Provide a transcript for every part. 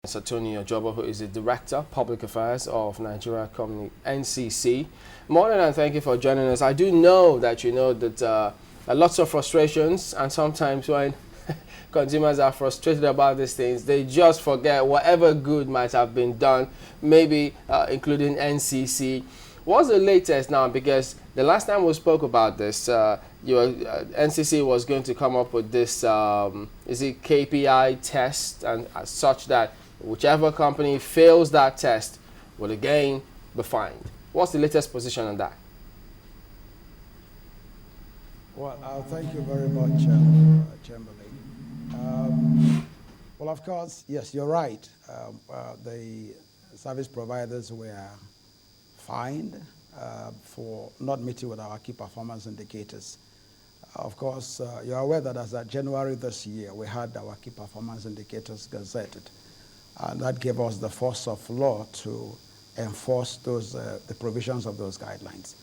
Satoni Ojobo, who is the Director, Public Affairs of Nigeria company NCC. Morning, and thank you for joining us. I do know that you know that lots of frustrations, and sometimes when consumers are frustrated about these things, they just forget whatever good might have been done, maybe including NCC. What's the latest now? Because the last time we spoke about this, NCC was going to come up with this, is it KPI test, and as such that whichever company fails that test will again be fined. What's the latest position on that? Well, thank you very much, Chamberlain. Well, of course, yes, you're right. The service providers were fined for not meeting with our key performance indicators. Of course, you're aware that as of January this year, we had our key performance indicators gazetted, and that gave us the force of law to enforce those the provisions of those guidelines.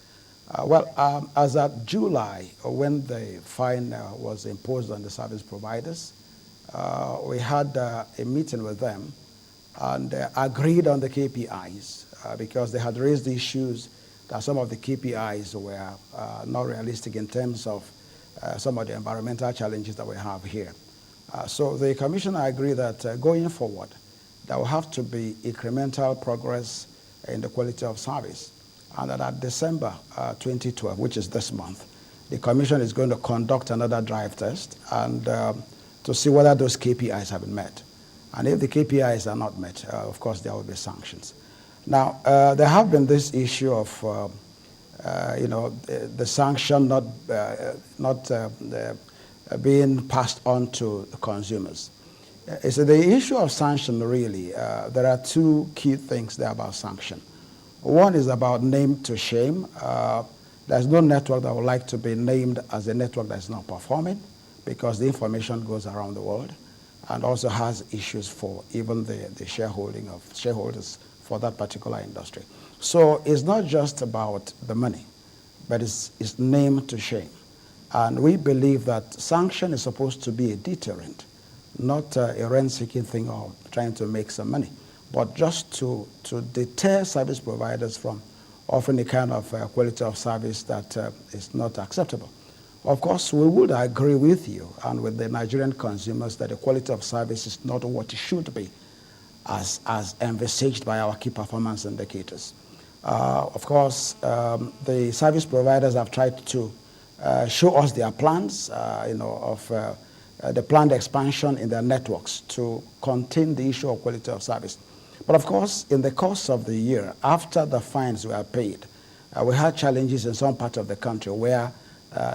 As of July, when the fine was imposed on the service providers, we had a meeting with them and agreed on the KPIs because they had raised issues that some of the KPIs were not realistic in terms of some of the environmental challenges that we have here. So the commissioner agreed that going forward, there will have to be incremental progress in the quality of service. And that at December 2012, which is this month, the Commission is going to conduct another drive test and to see whether those KPIs have been met. And if the KPIs are not met, of course, there will be sanctions. Now, there have been this issue of, the sanction not being passed on to the consumers. So the issue of sanction, really, there are two key things there about sanction. One is about name to shame. There's no network that would like to be named as a network that's not performing because the information goes around the world and also has issues for even the shareholding of shareholders for that particular industry. So it's not just about the money, but it's name to shame. And we believe that sanction is supposed to be a deterrent, not a rent-seeking thing or trying to make some money, but just to deter service providers from offering the kind of quality of service that is not acceptable. Of course, we would agree with you and with the Nigerian consumers that the quality of service is not what it should be as envisaged by our key performance indicators. Of course, the service providers have tried to show us their plans, of the planned expansion in their networks to contain the issue of quality of service. But of course, in the course of the year, after the fines were paid, we had challenges in some parts of the country where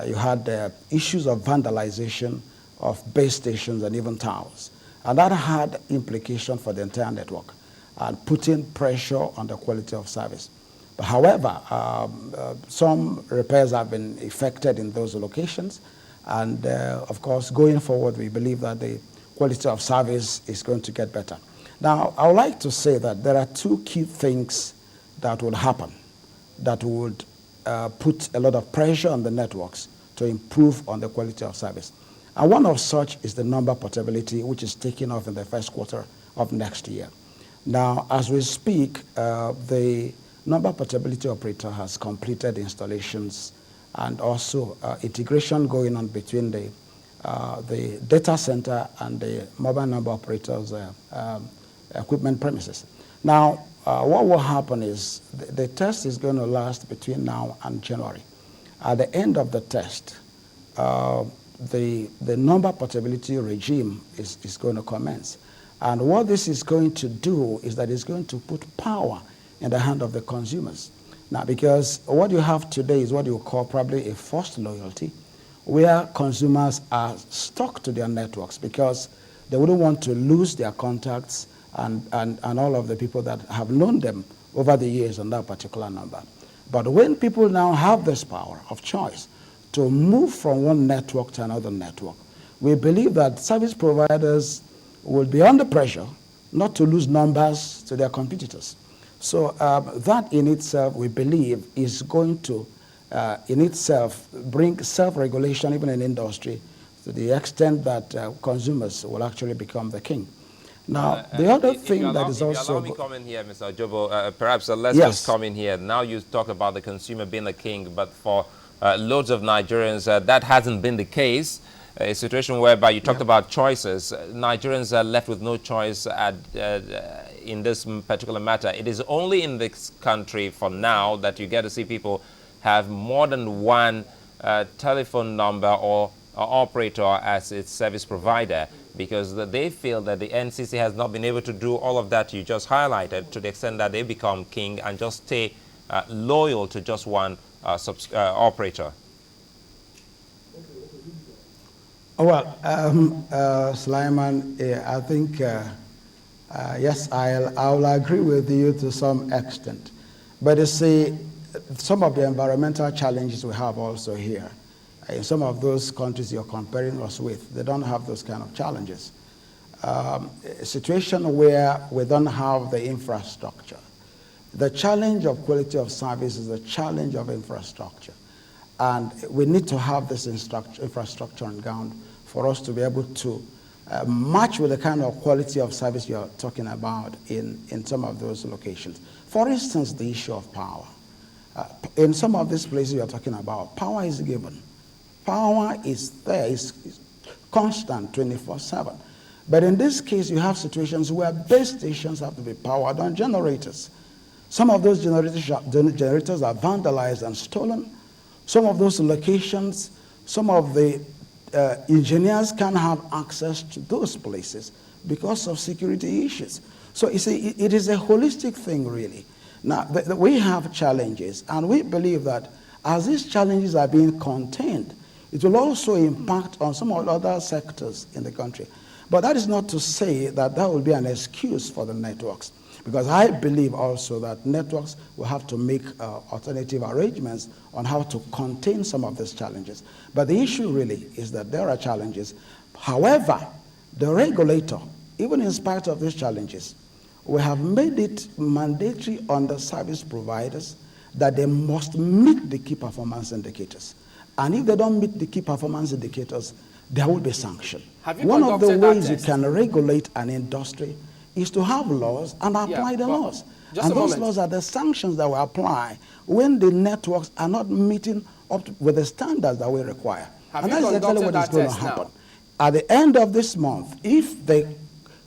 you had issues of vandalization of base stations and even towers. And that had implication for the entire network and putting pressure on the quality of service. But however, some repairs have been effected in those locations. And of course, going forward, we believe that the quality of service is going to get better. Now, I would like to say that there are two key things that will happen that would put a lot of pressure on the networks to improve on the quality of service. And one of such is the number portability, which is taking off in the first quarter of next year. Now, as we speak, the number portability operator has completed installations and also integration going on between the data center and the mobile number operators' equipment premises. Now, what will happen is the test is going to last between now and January. At the end of the test, the number portability regime is going to commence. And what this is going to do is that it's going to put power in the hand of the consumers. Now, because what you have today is what you call probably a forced loyalty, where consumers are stuck to their networks because they wouldn't want to lose their contacts and all of the people that have known them over the years on that particular number. But when people now have this power of choice to move from one network to another network, we believe that service providers will be under pressure not to lose numbers to their competitors. So that in itself, we believe, is going to, in itself, bring self-regulation even in industry to the extent that consumers will actually become the king. Now, the other If thing that is if you also... allow me comment here, Mr. Ojobo, perhaps let's Yes. just come in here. Now you talk about the consumer being the king, but for loads of Nigerians, that hasn't been the case. A situation whereby you talked about choices. Nigerians are left with no choice in this particular matter. It is only in this country for now that you get to see people have more than one telephone number or operator as its service provider, because they feel that the NCC has not been able to do all of that you just highlighted, to the extent that they become king and just stay loyal to just one operator. Well, Sulaiman, I think, yes, I'll agree with you to some extent. But you see, some of the environmental challenges we have also here, in some of those countries you're comparing us with, they don't have those kind of challenges. A situation where we don't have the infrastructure. The challenge of quality of service is the challenge of infrastructure. And we need to have this infrastructure on ground for us to be able to match with the kind of quality of service you're talking about in some of those locations. For instance, the issue of power. In some of these places you're talking about, power is given. Power is there, is constant 24/7. But in this case, you have situations where base stations have to be powered on generators. Some of those generators are vandalized and stolen. Some of those locations, some of the engineers can't have access to those places because of security issues. So you see, it is a holistic thing, really. Now, we have challenges, and we believe that as these challenges are being contained, it will also impact on some of the other sectors in the country. But that is not to say that that will be an excuse for the networks, because I believe also that networks will have to make alternative arrangements on how to contain some of these challenges. But the issue really is that there are challenges. However, the regulator, even in spite of these challenges, we have made it mandatory on the service providers that they must meet the key performance indicators. And if they don't meet the key performance indicators, there will be sanction. One of the ways you can regulate an industry is to have laws and apply the laws. And those laws are the sanctions that we apply when the networks are not meeting up with the standards that we require. And that's exactly what is going to happen. At the end of this month, if the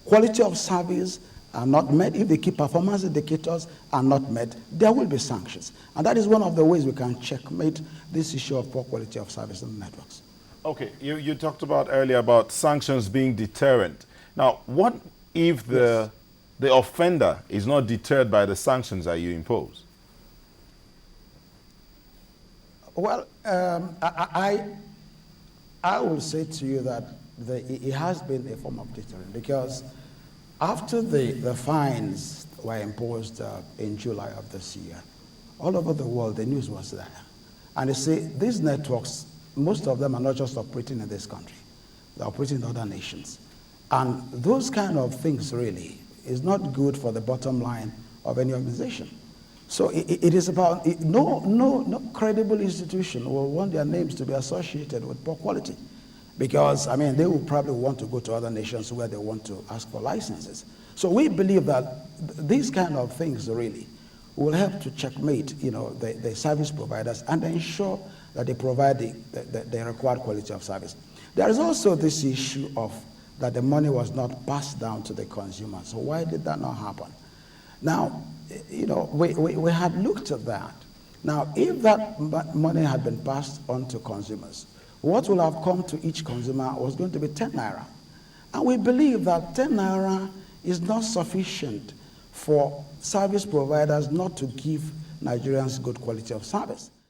quality of service are not met, if the key performance indicators are not met, there will be sanctions. And that is one of the ways we can checkmate this issue of poor quality of service in the networks. Okay, you talked about earlier about sanctions being deterrent. Now, what if the offender is not deterred by the sanctions that you impose? Well, I will say to you that it has been a form of deterrent, because after the fines were imposed in July of this year, all over the world, the news was there. And you see, these networks, most of them are not just operating in this country. They're operating in other nations. And those kind of things really is not good for the bottom line of any organization. So it is about, no credible institution will want their names to be associated with poor quality. Because, I mean, they will probably want to go to other nations where they want to ask for licenses. So we believe that these kind of things really will help to checkmate, the service providers and ensure that they provide the required quality of service. There is also this issue of that the money was not passed down to the consumer. So why did that not happen? Now, we had looked at that. Now, if that money had been passed on to consumers, what will have come to each consumer was going to be 10 naira. And we believe that 10 naira is not sufficient for service providers not to give Nigerians good quality of service.